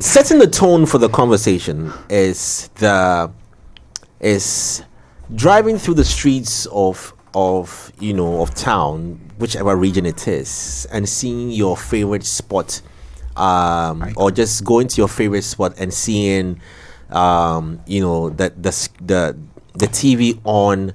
setting the tone for the conversation is driving through the streets of town, whichever region it is, and seeing your favorite spot, or just going to your favorite spot and seeing the TV on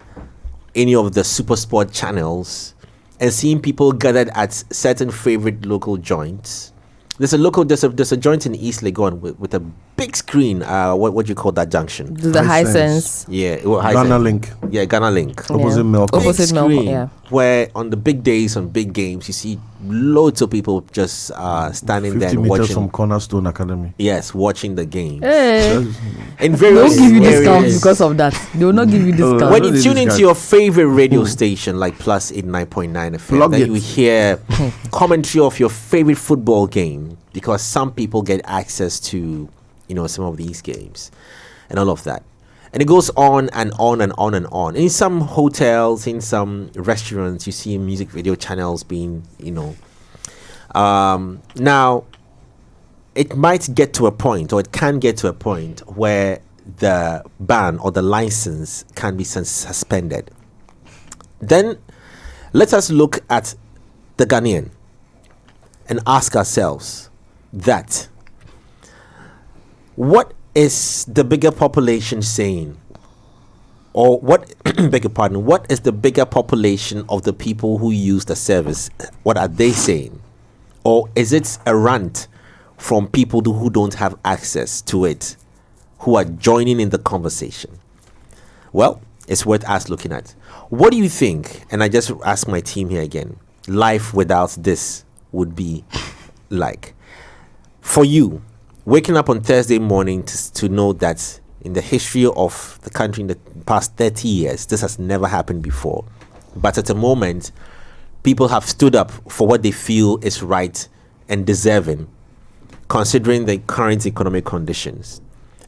any of the super sport channels, and seeing people gathered at certain favorite local joints. There's a joint in East Legon with a big screen. What do you call that junction? The Hisense. Yeah, Ghana Link. Yeah, Ghana Link. Opposite Milk. Opposite Milk. Screen, Yeah. where on the big days, on big games, you see loads of people just standing there 50 and meters watching. from Cornerstone Academy. Yes, watching the game. Hey. In They various won't give you areas. discounts because of that. They will not give you discounts. When No, you they tune into discount. your favorite radio station like Plus 89.9 FM, Plug then it. you hear commentary of your favorite football game, because some people get access to some of these games and all of that, and it goes on and on and on and on. In some hotels, in some restaurants, you see music video channels being now it might get to a point, or it can get to a point, where the ban or the license can be suspended. Then let us look at the Ghanaian and ask ourselves that what is the bigger population saying, or what beg your pardon, what is the bigger population of the people who use the service? What are they saying? Or is it a rant from people who don't have access to it, who are joining in the conversation? Well, it's worth us looking at. What do you think? And I just ask my team here again, life without this would be like for you, waking up on Thursday morning to know that in the history of the country in the past 30 years, this has never happened before. But at the moment, people have stood up for what they feel is right and deserving, considering the current economic conditions.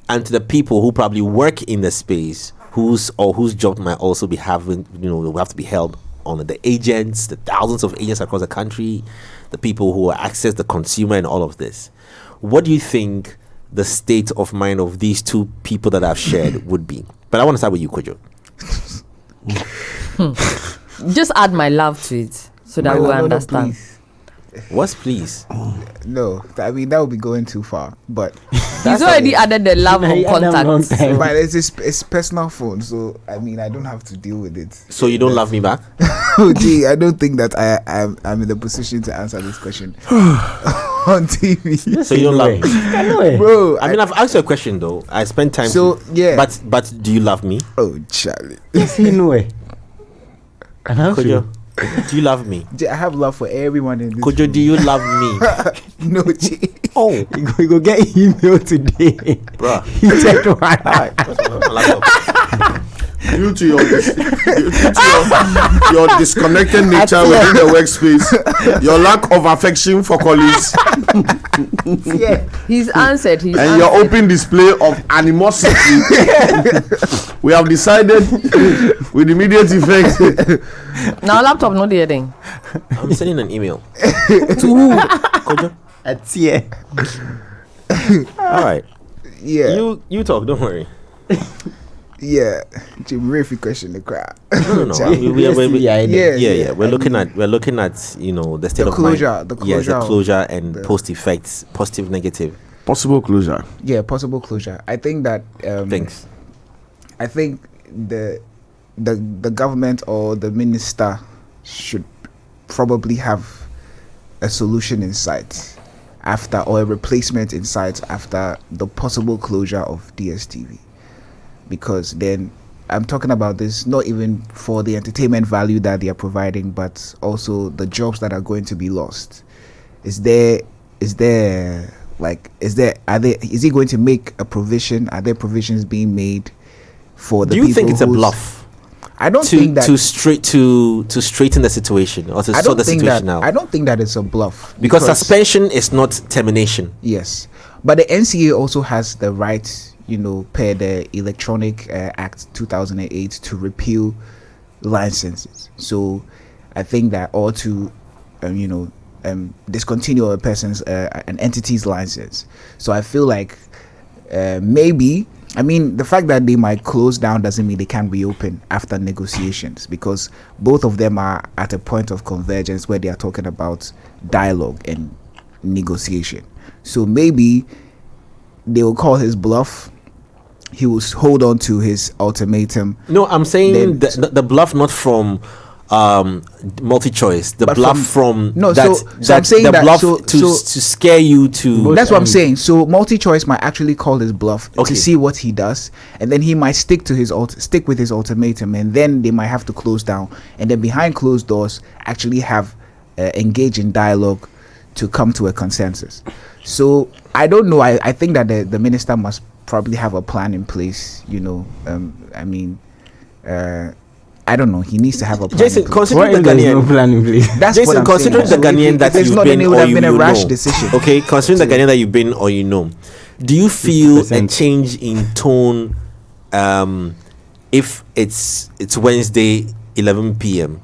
And to the people who probably work in the space, whose job might also be having, will have to be held on, the agents, the thousands of agents across the country, the people who access the consumer and all of this. What do you think the state of mind of these two people that I've shared would be? But I want to start with you, Kojo. Just add my love to it so that we'll understand. What's please? No, I mean that would be going too far. But He's already added the love of contact. but it's personal phone, so I mean I don't have to deal with it. So you don't love me back? Oh, gee, I don't think that I'm in the position to answer this question on TV. So you don't love me, Bro. I mean, I've asked you a question though. I spent time. So, yeah. But do you love me? Oh, Charlie. Yes, in a way. And how Kojo, do you love me? I have love for everyone in this Kojo, room. do you love me? No, gee. Oh, you go get email today. bruh. He checked one. Due to your disconnected nature within the workspace, your lack of affection for colleagues, Yeah. He's answered. and your open display of animosity, we have decided with immediate effect. Now laptop not the thing. I'm sending an email. To who? Kojo. A tear. All right. Yeah. You talk. Don't worry. Yeah. Jim Murphy question the crowd. No. Charlie. Yeah. We're looking at the state The of closure, mind. the Yes, the closure closure and the- post effects, positive, negative. Possible closure. Yeah, possible closure. I think that Thanks. I think the government or the minister should probably have a solution in sight after, or a replacement in sight after the possible closure of DStv, because then I'm talking about this not even for the entertainment value that they are providing, but also the jobs that are going to be lost. Is it going to make a provision? Are there provisions being made for the Do people? you think it's a whose- bluff I don't think that. to straighten the situation, or to I sort don't the think situation that. out? I don't think that it's a bluff Because suspension is not termination. Yes, but the NCA also has the right, per the Electronic Act 2008, to repeal licenses. So I think that, or to, discontinue a person's an entity's license. So I feel like maybe, I mean, the fact that they might close down doesn't mean they can't reopen after negotiations, because both of them are at a point of convergence where they are talking about dialogue and negotiation. So maybe they will call his bluff. He will hold on to his ultimatum. No, I'm saying the bluff not from Multichoice. The bluff from no. That, so I'm saying the that bluff to scare you to. That's what I'm saying. So Multichoice might actually call his bluff Okay. to see what he does, and then he might stick with his ultimatum, and then they might have to close down, and then behind closed doors actually have engage in dialogue to come to a consensus. So I don't know. I think that the minister must probably have a plan in place. You know, I mean, I don't know. He needs to have a plan. Jason, in place. considering the Why there is no Ghanaian. plan in place? That's Jason, what I'm considering saying. the So if Ghanaian that it's you've not, then been it would or have you been a you rash know. decision. Okay, considering the Ghanaian that you've been or you know, do you feel a 50%. change in tone if it's Wednesday 11 p.m.?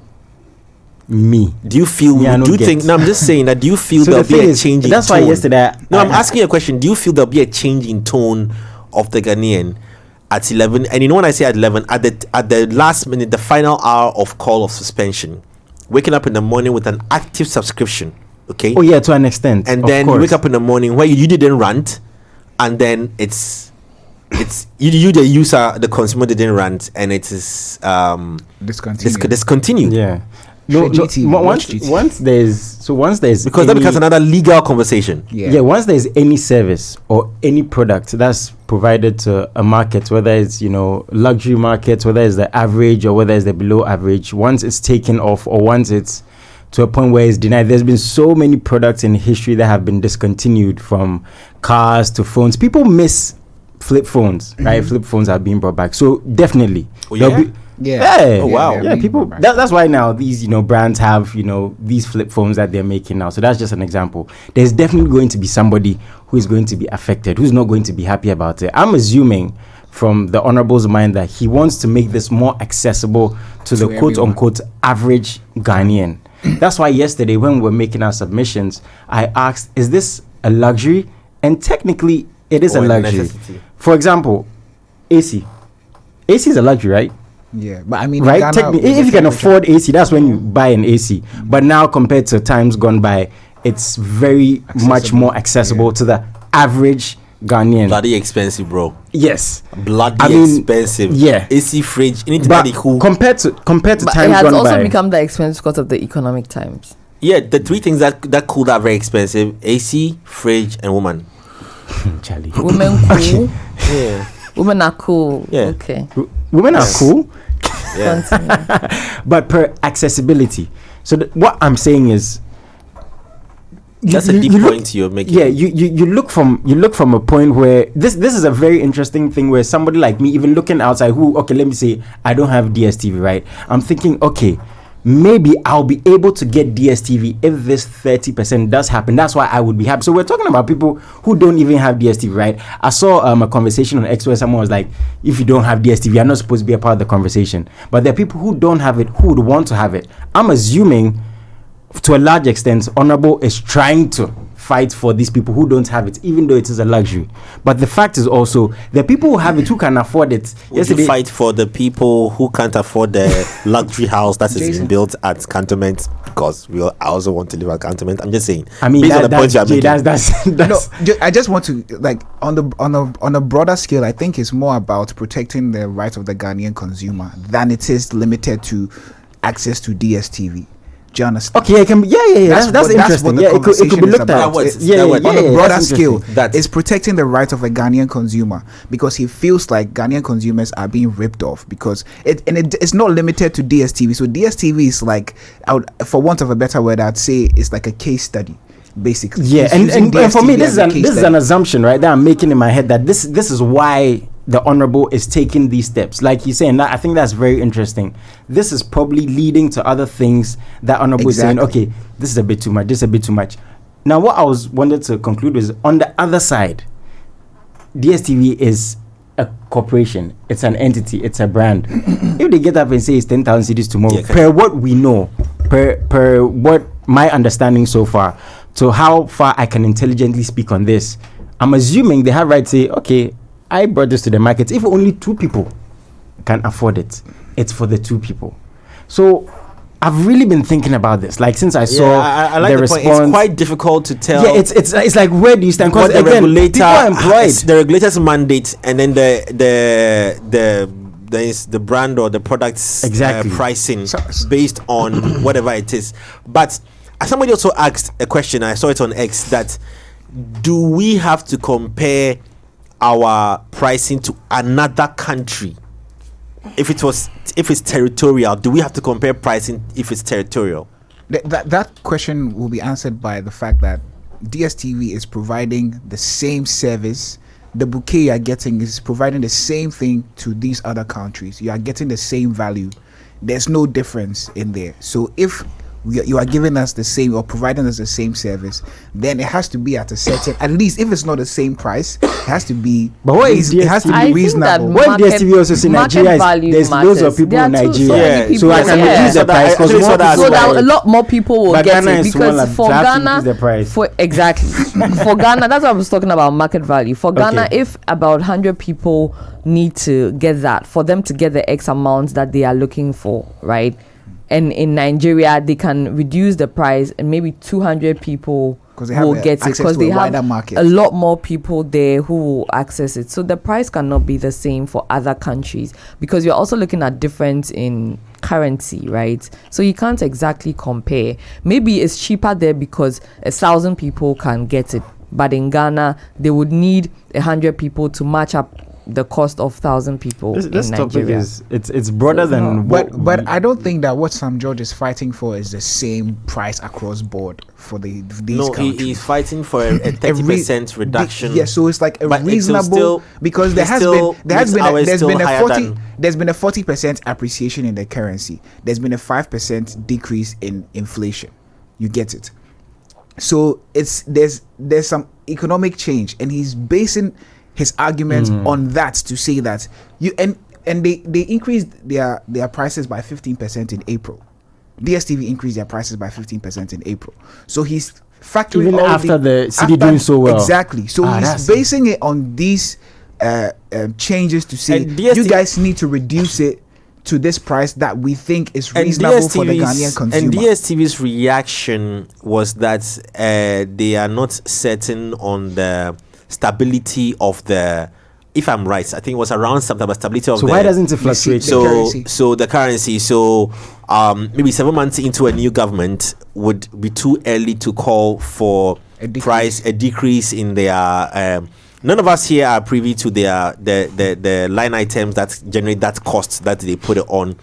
Me. Do you feel? Me, I do don't you get. think? No, I'm just saying that. Do you feel So there'll the be thing a is, change in that's tone? why yesterday. No, I'm asking you a question. Do you feel there'll be a change in tone of the Ghanaian at 11? And you know when I say at 11, at the last minute, the final hour of call of suspension, waking up in the morning with an active subscription, okay? Oh yeah, to an extent. And of then you course. wake up in the morning where you didn't rant, and then it's you the user, the consumer didn't rant, and it is discontinued. Yeah. No, Share GTV, once watch GTV. once there's Because that any- becomes another legal conversation. yeah, once there's any service or any product that's provided to a market, whether it's luxury markets, whether it's the average or whether it's the below average, once it's taken off or once it's to a point where it's denied, there's been so many products in history that have been discontinued, from cars to phones. People miss flip phones, right? Flip phones are being brought back, so definitely Oh, there'll yeah? be- Yeah. Oh, wow. Yeah, people. That's why now these brands have these flip phones that they're making now. So that's just an example. There's definitely going to be somebody who is going to be affected, who's not going to be happy about it. I'm assuming from the Honorable's mind that he wants to make this more accessible to the quote everyone. unquote average Ghanaian. That's why yesterday when we were making our submissions, I asked, "Is this a luxury?" And technically, it is Or a a luxury. necessity. For example, AC. AC is a luxury, right? Yeah, but I mean, Right? Ghana, If you can afford AC, that's when you buy an AC. But now, compared to times gone by, it's very much more accessible to the average Ghanaian. Bloody expensive, bro. Yes. Bloody I mean, expensive. yeah. AC, fridge, anything But that cool. compared to But it times has gone also by, become that expensive because of the economic times. Yeah, the three things that cool that are very expensive: AC, fridge, and woman. Charlie. Women cool. Yeah, Women are cool. Yeah. Okay. Women are cool, yeah. Continue. but per accessibility. So what I'm saying is, That's a deep point you're making. yeah, you look from a point where this is a very interesting thing where somebody like me, even looking outside, let me say I don't have DStv, right? I'm thinking, okay, maybe I'll be able to get DStv if this 30% does happen. That's why I would be happy. So we're talking about people who don't even have DStv, right? I saw a conversation on X where someone was like, if you don't have DStv, you're not supposed to be a part of the conversation. But there are people who don't have it who would want to have it. I'm assuming to a large extent, Honorable is trying to fight for these people who don't have it, even though it is a luxury. But the fact is also, the people who have it, who can afford it. Would you fight for the people who can't afford the luxury house that is Jason. built at Cantonment? Because I also want to live at Cantonment. I'm just saying. I mean, based on the point you are making. that's No, I just want to, like, on a broader scale, I think it's more about protecting the rights of the Ghanaian consumer than it is limited to access to DStv. Do you understand? okay. It can be, yeah. That's interesting. the Yeah, it could be conversation is looked about. at. It's- Yeah, that yeah, was- yeah, On a yeah, broader that's scale, interesting. That's- it's protecting the rights of a Ghanaian consumer, because he feels like Ghanaian consumers are being ripped off, because it's not limited to DStv. So DStv is like, for want of a better word, I'd say it's like a case study, basically. Yeah, He's and using for me, DStv this as is a an case this is study. an assumption, right, that I'm making in my head, that this is why the Honorable is taking these steps. Like he's saying, that I think that's very interesting. This is probably leading to other things that Honorable is saying, Exactly. okay, this is a bit too much, this is a bit too much. Now, what I wanted to conclude is, on the other side, DStv is a corporation, it's an entity, it's a brand. If they get up and say it's 10,000 cities tomorrow, Yeah, per what we know, per what my understanding so far, to how far I can intelligently speak on this, I'm assuming they have right to say, okay, I brought this to the market. If only 2 people can afford it, it's for the 2 people. So I've really been thinking about this. Like, since I saw I like the the response, point. It's quite difficult to tell. yeah, it's like, where do you stand? Because What the again, regulator, people are employed. it's the regulator's mandate, and then the brand or the product's Exactly. pricing based on whatever it is. But somebody also asked a question. I saw it on X, that do we have to compare our pricing to another country? If it's territorial, do we have to compare pricing if it's territorial? That question will be answered by the fact that DStv is providing the same service. The bouquet you are getting is providing the same thing to these other countries. You are getting the same value. There's no difference in there. So if you are giving us the same or providing us the same service, then it has to be at a certain, at least if it's not the same price, it has to be. But what is it has to I be think that reasonable. When DStv also say Nigeria, there's loads of people in Nigeria, so I can reduce the price because Actually, so that's so that why- a lot more people will But get Ghana it, is because one for that have to Ghana, increase the price. for exactly for Ghana, that's what I was talking about, market value. For Ghana, Okay. if about 100 people need to get that, for them to get the X amount that they are looking for, right? And in Nigeria, they can reduce the price, and maybe 200 people 'Cause they have will a- get it access because to they a wider have market. a lot more people there who will access it. So the price cannot be the same for other countries, because you're also looking at difference in currency, right? So you can't exactly compare. Maybe it's cheaper there because 1,000 people can get it, but in Ghana they would need 100 people to match up the cost of 1,000 people This in topic Nigeria. is it's broader than what. But I don't think that what Sam George is fighting for is the same price across board for these No, countries. he's fighting for a 30% reduction. Yeah, so it's like a But it will reasonable, still- because there it has still been there's makes ours been still a higher 40 than- there's been a 40% appreciation in the currency. There's been a 5% decrease in inflation. You get it. So there's some economic change, and he's basing his argument on that to say that they increased their prices by 15% in April. DStv increased their prices by 15% in April. So he's factoring Even all after the city doing so well. Exactly. So he's that's- basing it on these changes to say And DStv you guys need to reduce it to this price that we think is reasonable for the Ghanaian consumer. And DSTV's reaction was that they are not certain on the stability of the, if I'm right, I think it was around something about stability of So the. why doesn't it fluctuate? The currency. So the currency. So maybe 7 months into a new government would be too early to call for A decrease. a decrease in their. None of us here are privy to the line items that generate that cost that they put it on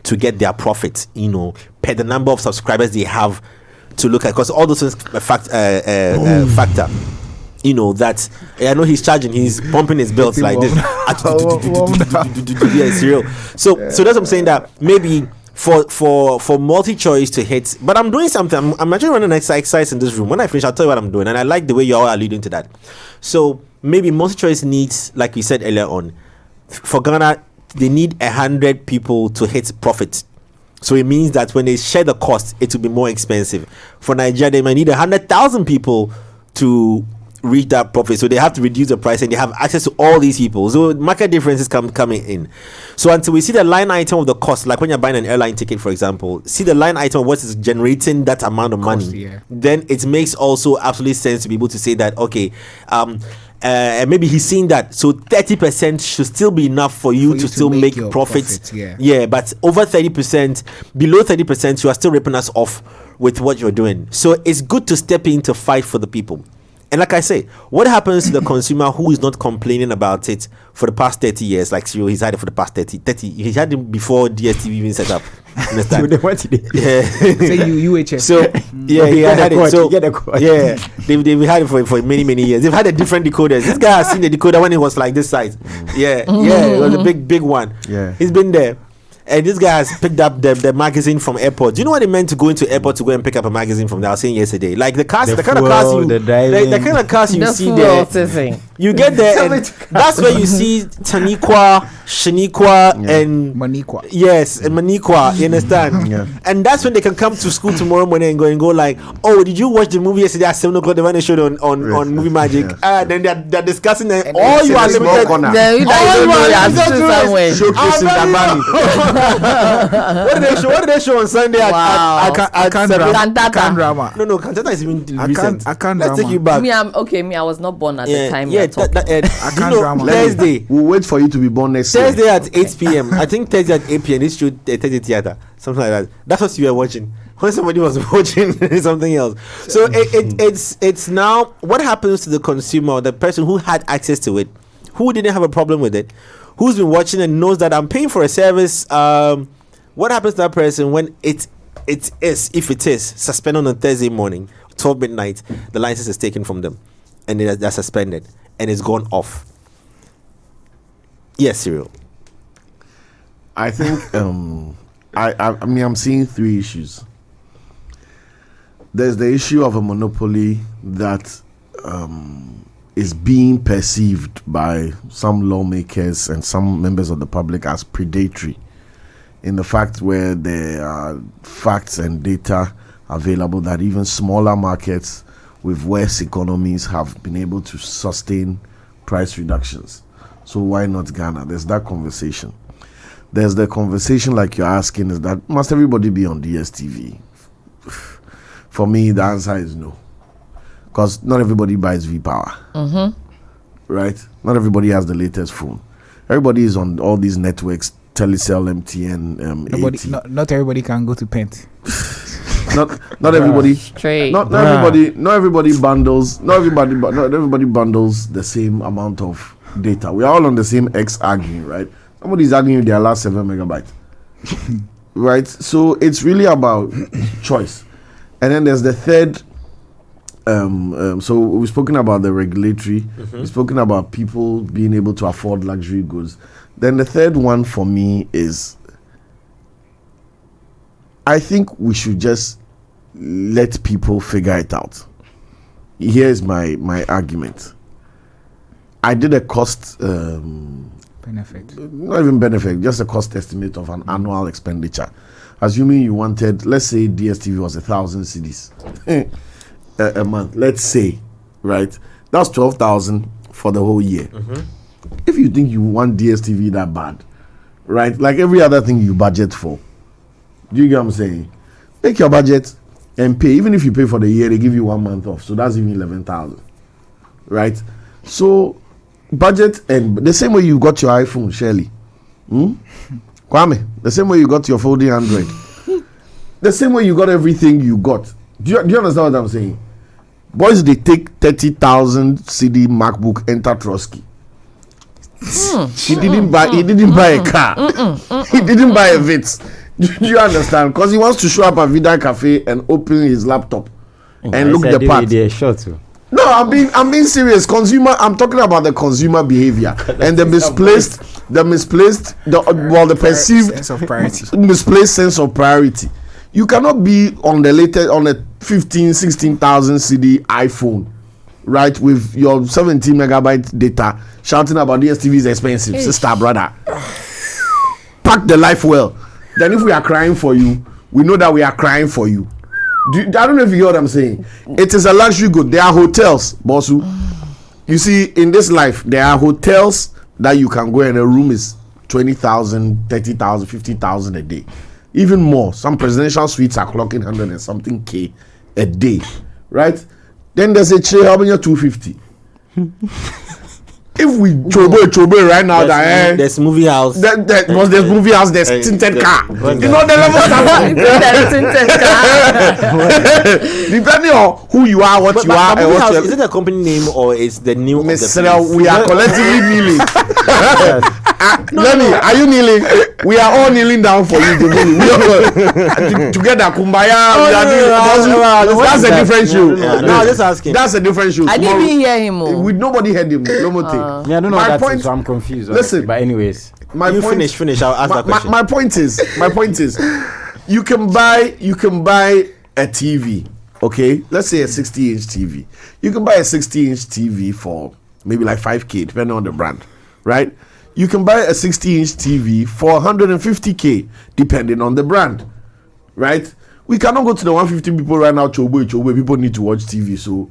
to get their profit. Per the number of subscribers they have to look at, because all those things factor. That I know he's charging, he's pumping his belts like this. Yeah, it's real. So that's what I'm saying, that maybe for Multichoice to hit, but I'm doing something. I'm actually running an exercise in this room. When I finish, I'll tell you what I'm doing, and I like the way you all are alluding to that. So maybe Multichoice needs, like we said earlier on, for Ghana, they need 100 people to hit profit. So it means that when they share the cost, it will be more expensive. For Nigeria, they might need 100,000 people to reach that profit, so they have to reduce the price, and they have access to all these people. So market differences coming in. So until we see the line item of the cost, like when you're buying an airline ticket, for example, see the line item of what is generating that amount of money, yeah. then it makes also absolute sense to be able to say that, okay, maybe he's seeing that, so 30% should still be enough for you to still make your profits. profit, Yeah, but over 30%, below 30%, you are still ripping us off with what you're doing. So it's good to step in to fight for the people. And like I say, what happens to the consumer who is not complaining about it for the past 30 years? Like, so he's had it for the past 30. He's had it before DStv even set up. Understand? Yeah. Say UHF. So yeah, he had it. So Get a quote. yeah, they've had it for many years. They've had a different decoders. This guy has seen the decoder when it was like this size. Yeah, it was a big one. Yeah. He's been there. And this guy has picked up the magazine from airport. Do you know what it meant to go into airport to go and pick up a magazine from there? I was saying yesterday, like the cars, the kind of cars you, the the kind of cars you The see fuel there. thing. You get there, and that's where you see Taniqua, Shaniqua, and Maniqua. Yes, and Maniqua. You understand? Yeah. And that's when they can come to school tomorrow morning and go like, "Oh, did you watch the movie yesterday at 7 o'clock? The one they showed on Movie Magic." Yes. Then they're discussing it. And All it's you in are a small limited. corner. Then you don't know you have to somewhere. Showcasing Dagmani. What did they show on Sunday at Wow. at Akan 7? Cantata. drama. No, Cantata is even recent. Akan Let's take drama. you back. Me, I was not born at the time. Yeah, you're talking. you can't know, drama. Thursday. We'll wait for you to be born next year. Thursday at 8 p.m. I think Thursday at 8 p.m. This should Thursday theater, something like that. That's what you were watching. When somebody was watching something else. So it's now what happens to the consumer, the person who had access to it, who didn't have a problem with it, who's been watching and knows that I'm paying for a service. What happens to that person when it is suspended on Thursday morning, 12 midnight, the license is taken from them, and they're suspended, and it's gone off. Yes, Cyril. I think I mean I'm seeing three issues. There's the issue of a monopoly that is being perceived by some lawmakers and some members of the public as predatory, in the fact where there are facts and data available that even smaller markets with worse economies have been able to sustain price reductions. So why not Ghana? There's that conversation. There's the conversation like you're asking, is that must everybody be on DStv? For me, the answer is no. Because not everybody buys V-Power. Right? Not everybody has the latest phone. Everybody is on all these networks, Telecel, MTN, Not everybody can go to Pent. not everybody Straight. not everybody bundles not everybody bundles the same amount of data. We are all on the same X arguing, right? Somebody's arguing their last 7 megabytes. Right? So it's really about choice. And then there's the third so we've spoken about the regulatory, we've spoken about people being able to afford luxury goods. Then the third one for me is, I think we should just let people figure it out. Here's my argument. I did a cost Benefit. not even benefit, just a cost estimate of an annual expenditure. Assuming you wanted, let's say DStv was 1,000 cedis a month, let's say, right? That's 12,000 for the whole year. If you think you want DStv that bad, right? Like every other thing you budget for, do you get what I'm saying? Make your budget and pay. Even if you pay for the year, they give you 1 month off, so that's even 11,000, right? So budget, and the same way you got your iPhone, Shirley, Kwame, the same way you got your folding Android, the same way you got everything you got. Do you understand what I'm saying? Boys, they take 30,000 CD MacBook, enter Trotsky. He didn't buy a car. He didn't buy a Vitz. Do you understand? Because he wants to show up at Vida Cafe and open his laptop and look the part. No, I'm being serious. I'm talking about the consumer behavior and the perceived sense of priority. misplaced sense of priority. You cannot be on a 16,000 CD iPhone, right, with your 17 megabyte data, shouting about DStv is expensive, sister, brother. Pack the life well. Then if we are crying for you, we know that we are crying for you. I don't know if you hear what I'm saying. It is a luxury good. There are hotels, Bossu. You see, in this life, there are hotels that you can go and a room is 20,000, 30,000, 50,000 a day. Even more. Some presidential suites are clocking 100 and something K a day. Right? Then there's a chair, how many 250? If we chobe right now, there's movie house. There's movie house, there's tinted car. You know the level depending on who you are, what you are, and what is it a company name or is the new of the place? We are collectively kneeling. Lenny, are you kneeling? We are all kneeling down for you to kneel. Together, kumbaya. That's a different show. No, just asking. That's a different show. I didn't even hear him. Nobody heard him. No more thing. Yeah, I don't know My that, point- so I'm confused. Listen. But anyways, Finish. I'll ask that question. My point is, you can buy a TV. Okay, let's say a 60-inch TV. You can buy a 60-inch TV for maybe like 5K, depending on the brand, right? You can buy a 60-inch TV for 150K, depending on the brand, right? We cannot go to the 150 people right now, chobo. People need to watch TV, so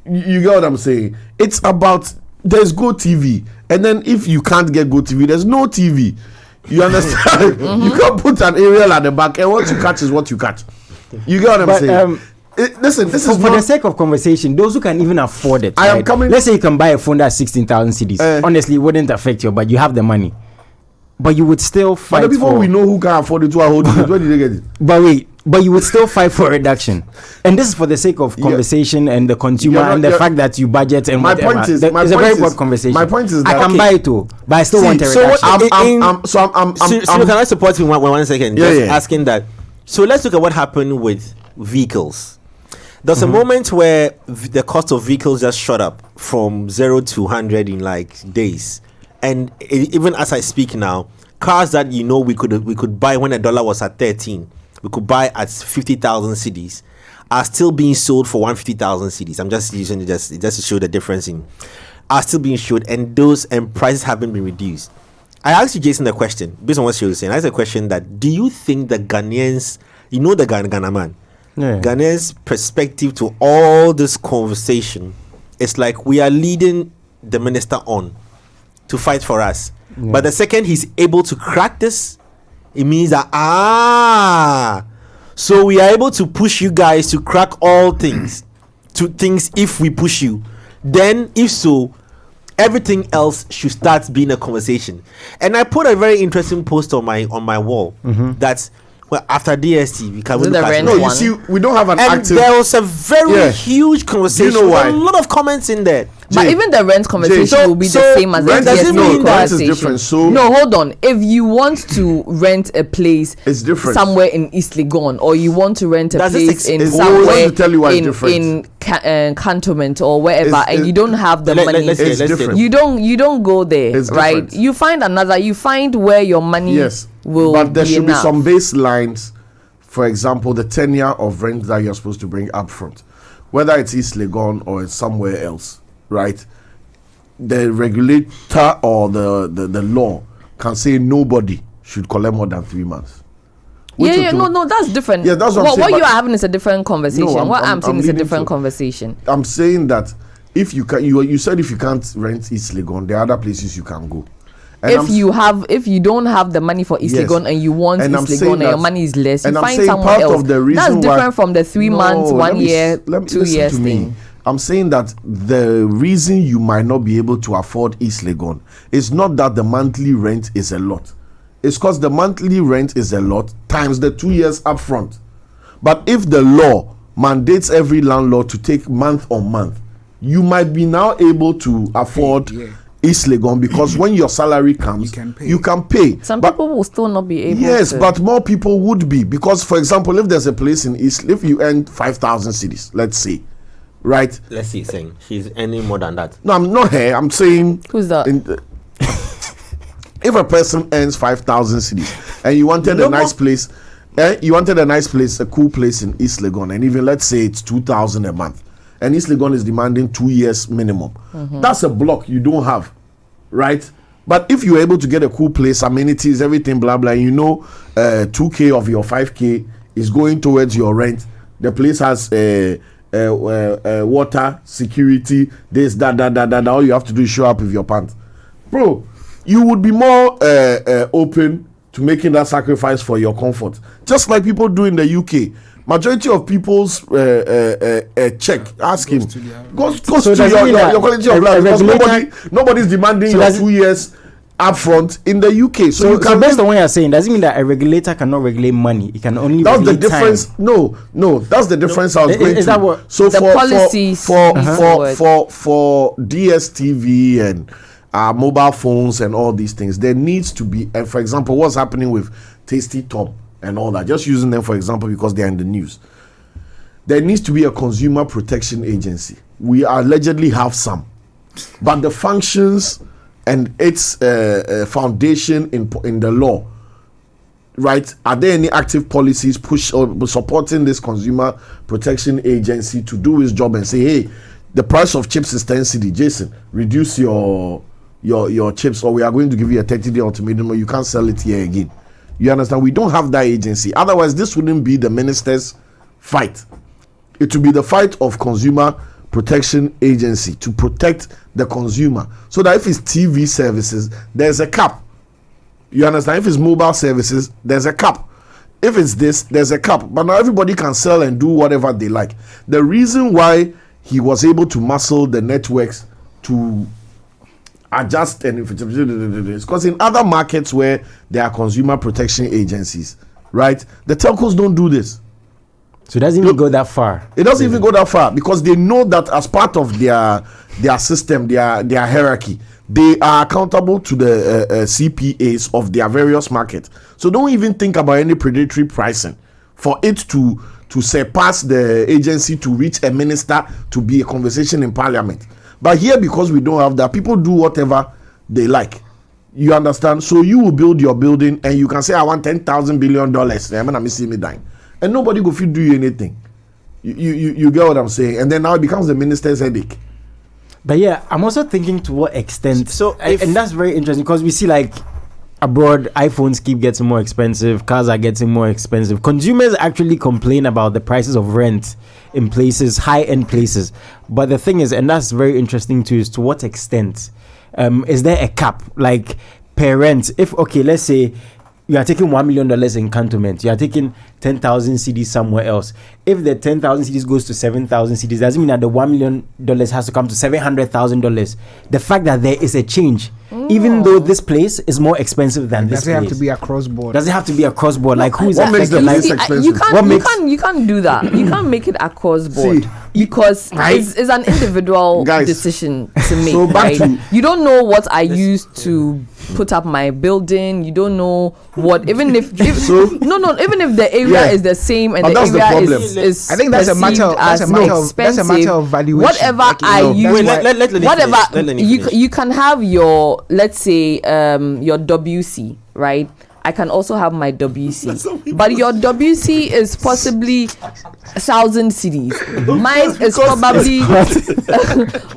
you get what I'm saying? It's about, there's Go TV, and then if you can't get Go TV, there's no TV. You understand? You can't put an aerial at the back, and what you catch is what you catch. You get what I'm saying? Listen, this is for the sake of conversation. Those who can even afford it. I am right? coming. Let's say you can buy a phone that's 16,000 cedis. Honestly, it wouldn't affect you, but you have the money. But you would still fight. But the people we know who can afford it, who are holding it, where did they get it? But wait, but you would still fight for reduction. And this is for the sake of conversation and the consumer and the fact that you budget and my whatever. Point is, it's a very broad is, conversation. My point is that I can buy it too, but I still want a reduction. So can I support you 1 second? Asking that. So let's look at what happened with vehicles. There's a moment where the cost of vehicles just shot up from 0 to 100 in like days, and even as I speak now, cars that we could buy when the dollar was at 13, we could buy at 50,000 cedis, are still being sold for 150,000 cedis. I'm just using it just to show the difference in, are still being sold, and prices haven't been reduced. I asked you, Jason, a question based on what she was saying. I asked a question that, do you think the Ghanaians, the Ghana man, Ghanaians' perspective to all this conversation is like we are leading the minister on to fight for us, but the second he's able to crack this, it means that so we are able to push you guys to crack all things if we push you, then if so, everything else should start being a conversation. And I put a very interesting post on my wall that, well, after DStv, we can look at it. No, you see, we don't have an active. There was a very huge conversation. You know why? With a lot of comments in there. But even the rent conversation will be the same as the DStv conversation. So no, hold on. If you want to rent a place, it's different. Somewhere in East Legon, or you want to rent a place in somewhere in Cantonment or wherever, and you don't have the money, you don't go there, right? You find another. You find where your money will. But there should enough. be some baselines. For example, the tenure of rent that you're supposed to bring up front, whether it's East Legon or it's somewhere else, right? The regulator or the law can say nobody should collect more than 3 months. No, that's different. Yeah, that's what you are having is a different conversation. No, I'm saying is a different conversation. I'm saying that if you can, you said if you can't rent East Legon, there are other places you can go. And if you don't have the money for East Legon and you want East Legon and your money is less, you find someone else. That's different from the 3 months, 1 year, 2 years thing. I'm saying that the reason you might not be able to afford East Legon is not that the monthly rent is a lot. It's because the monthly rent is a lot times the 2 years upfront. But if the law mandates every landlord to take month on month, you might be now able to afford East Legon, because when your salary comes, you can pay. Some people will still not be able to. Yes, but more people would be, because, for example, if there's a place in East, if you earn 5,000 cedis, let's say, right? Let's see, saying she's earning more than that. No, I'm not here. I'm saying. Who's that? If a person earns 5,000 cedis and you wanted a nice place, a cool place in East Legon, and even let's say it's 2,000 a month, and East Legon is demanding 2 years minimum. That's a block you don't have, right? But if you're able to get a cool place, amenities, everything, blah blah, 2K of your 5K is going towards your rent. The place has water, security, this, that. All you have to do is show up with your pants, bro. You would be more open to making that sacrifice for your comfort, just like people do in the UK. Majority of people's check, ask him, goes to your quality of life, because nobody's demanding your 2 years upfront in the UK. So based on what you're saying, does it mean that a regulator cannot regulate money? It can only that's regulate the difference. Time. No, that's the difference. I was going is to. That what, so the policies for DStv and mobile phones and all these things, there needs to be, and for example, what's happening with Tasty Tom and all that, just using them for example because they're in the news, there needs to be a consumer protection agency. We allegedly have some, but the functions and its foundation in the law, right? Are there any active policies push or supporting this consumer protection agency to do its job and say, hey, the price of chips is 10 cedi. Jason, reduce your chips, or we are going to give you a 30-day ultimatum, or you can't sell it here again. You understand? We don't have that agency. Otherwise, this wouldn't be the minister's fight. It would be the fight of Consumer Protection Agency to protect the consumer, so that if it's TV services, there's a cap. You understand? If it's mobile services, there's a cap. If it's this, there's a cap. But now everybody can sell and do whatever they like. The reason why he was able to muscle the networks to adjust and it's because in other markets where there are consumer protection agencies, right, the telcos don't do this. So it doesn't even go that far. It doesn't even go that far, because they know that as part of their system, their hierarchy, they are accountable to the CPAs of their various markets. So don't even think about any predatory pricing for it to surpass the agency to reach a minister to be a conversation in parliament. But here, because we don't have that, people do whatever they like. You understand? So you will build your building and you can say, I want $10,000 billion. I'm missing me dying. And nobody go fit do you anything. You get what I'm saying? And then now it becomes the minister's headache. But yeah, I'm also thinking to what extent. So and that's very interesting, because we see like abroad, iPhones keep getting more expensive, cars are getting more expensive. Consumers actually complain about the prices of rent in places, high-end places. But the thing is, and that's very interesting too, is to what extent is there a cap, like per rent? If, okay, let's say you are taking $1 million in cantonment, you are taking 10,000 cedis somewhere else. If the 10,000 cedis goes to 7,000 cedis, doesn't mean that the $1 million has to come to $700,000. The fact that there is a change, even though this place is more expensive than this place. Does it have to be across board? Does it have to be across board? Like, who is what makes the affected? place expensive? You can't do that. You can't make it across board. See, because it's an individual Guys, decision to make. so back right? to- You don't know what I used to put up my building. You don't know what, even if So- even if the area is the same and But the that's the area problem. is I think that's a matter of- perceived that's a as matter of- expensive, that's a matter of valuation. whatever Like, I no, use, Wait, let Lenny whatever finish. Let Lenny finish. you can have your, let's say, your WC, right? I can also have my WC, but your WC is possibly 1,000 cedis. Mine is probably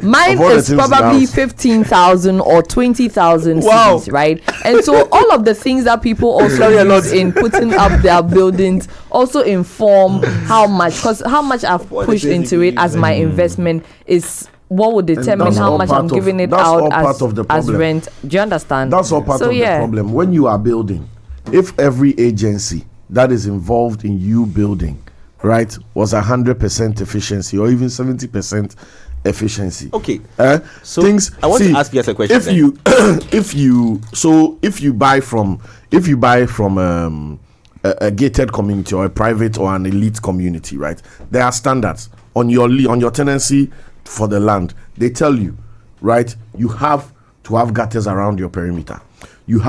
mine Of all the is things probably now. 15,000 or 20,000 Wow. cedis, right? And so all of the things that people also use in putting up their buildings also inform how much, because how much I've pushed into it as my investment is what would determine that's how all much part I'm of- giving it that's out all as, part of the as problem. rent. Do you understand? That's all part So, of yeah. the problem. When you are building, if every agency that is involved in you building, right, was 100% efficiency or even 70% efficiency. Okay. So things. I want to ask you guys a question. If then. you, if you buy from a gated community or a private or an elite community, right, there are standards on your tenancy for the land. They tell you, right, you have to have gutters around your perimeter. You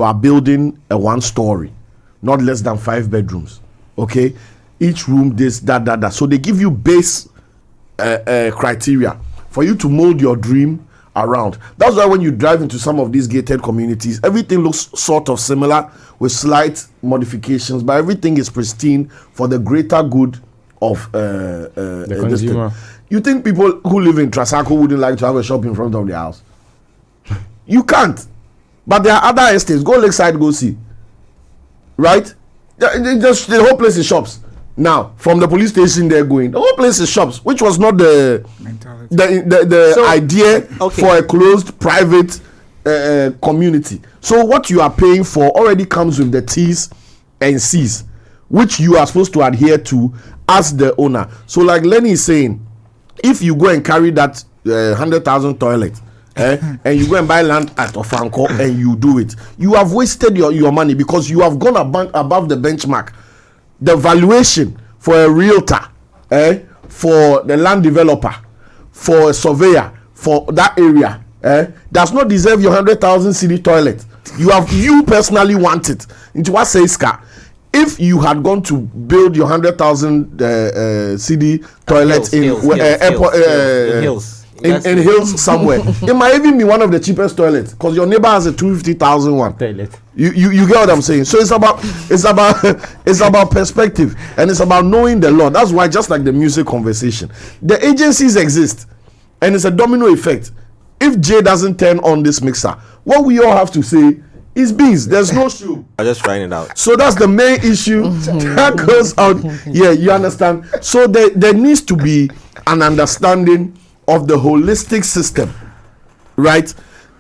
are building a 1-story, not less than 5 bedrooms. Okay, each room this that. So they give you base criteria for you to mold your dream around. That's why when you drive into some of these gated communities, everything looks sort of similar with slight modifications, but everything is pristine for the greater good of The consumer. You think people who live in Trasaco wouldn't like to have a shop in front of their house? You can't. But there are other estates. Go Lakeside, go see. Right? The whole place is shops. Now, from the police station they're going, the whole place is shops, which was not the Mentality. the So, idea okay. for a closed private community. So what you are paying for already comes with the T's and C's, which you are supposed to adhere to as the owner. So like Lenny is saying, if you go and carry that 100,000 toilet and you go and buy land at Ofanko and you do it, you have wasted your money because you have gone above the benchmark. The valuation for a realtor, for the land developer, for a surveyor, for that area, does not deserve your 100,000 cedi toilet. You personally want it. Into what says car? If you had gone to build your 100,000 cedi toilet in hills somewhere, it might even be one of the cheapest toilets because your neighbor has a 250,000 one. Toilet. You get what I'm saying? So it's about perspective, and it's about knowing the law. That's why, just like the music conversation, the agencies exist. and it's a domino effect. If Jay doesn't turn on this mixer, what we all have to say is beans. There's no shoe. I'm just trying it out. So that's the main issue that goes out. Yeah, you understand. So there needs to be an understanding of the holistic system, right?